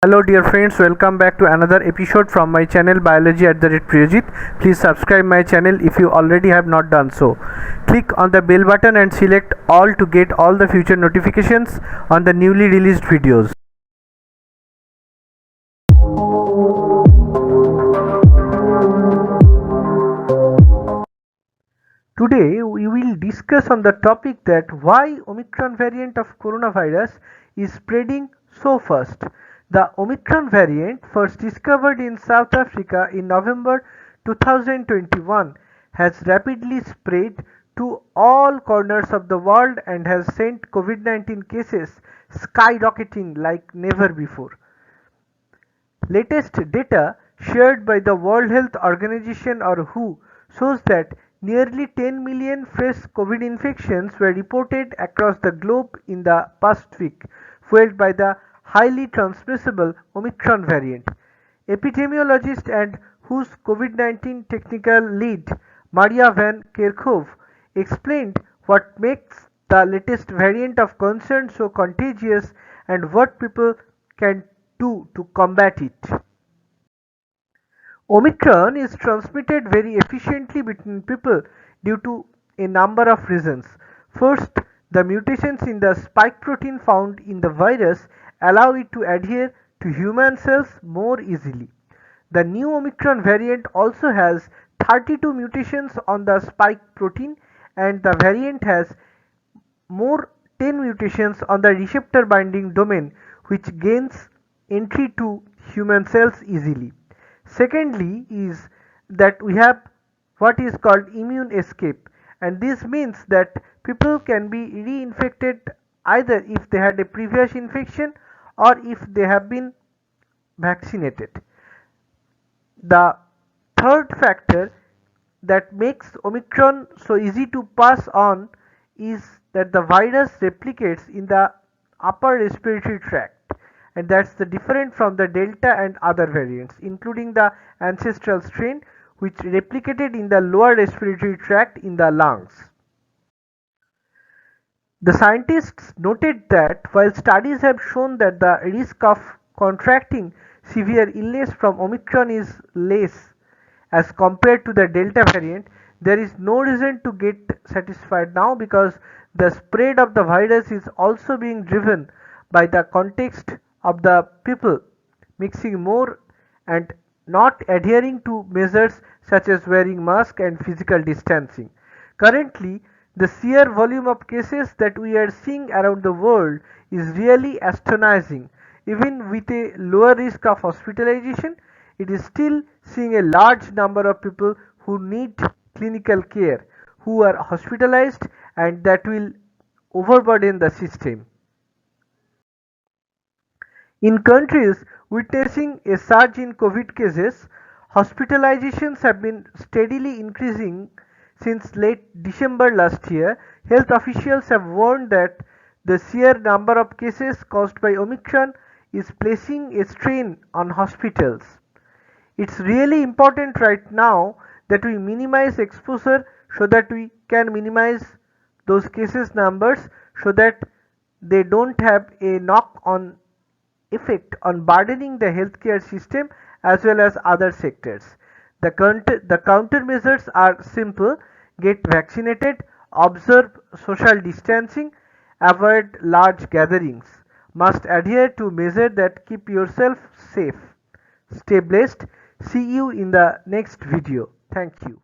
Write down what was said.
Hello dear friends, welcome back to another episode from my channel Biology@Priyojit. Please subscribe my channel if you already have not done so. Click on the bell button and select all to get all the future notifications on the newly released videos. Today we will discuss on the topic that why Omicron variant of coronavirus is spreading so fast. The Omicron variant, first discovered in South Africa in November 2021, has rapidly spread to all corners of the world and has sent COVID-19 cases skyrocketing like never before. Latest data shared by the World Health Organization or WHO shows that nearly 10 million fresh COVID infections were reported across the globe in the past week, fueled by the highly transmissible Omicron variant. Epidemiologist and WHO's COVID-19 technical lead, Maria van Kerkhove, explained what makes the latest variant of concern so contagious and what people can do to combat it. Omicron is transmitted very efficiently between people due to a number of reasons. First, the mutations in the spike protein found in the virus allow it to adhere to human cells more easily. The new Omicron variant also has 32 mutations on the spike protein, and the variant has more 10 mutations on the receptor binding domain, which gains entry to human cells easily. Secondly is that we have what is called immune escape, and this means that people can be reinfected either if they had a previous infection or if they have been vaccinated. The third factor that makes Omicron so easy to pass on is that the virus replicates in the upper respiratory tract, and that's the different from the Delta and other variants, including the ancestral strain which replicated in the lower respiratory tract in the lungs. The scientists noted that while studies have shown that the risk of contracting severe illness from Omicron is less as compared to the Delta variant, there is no reason to get satisfied now because the spread of the virus is also being driven by the context of the people mixing more and not adhering to measures such as wearing mask and physical distancing. Currently, the sheer volume of cases that we are seeing around the world is really astonishing. Even with a lower risk of hospitalization, it is still seeing a large number of people who need clinical care, who are hospitalized, and that will overburden the system. In countries witnessing a surge in COVID cases, hospitalizations have been steadily increasing since late December last year. Health officials have warned that the sheer number of cases caused by Omicron is placing a strain on hospitals. It's really important right now that we minimize exposure so that we can minimize those cases numbers so that they don't have a knock on effect on burdening the healthcare system as well as other sectors. The countermeasures are simple: get vaccinated, observe social distancing, avoid large gatherings, must adhere to measures that keep yourself safe. Stay blessed. See you in the next video. Thank you.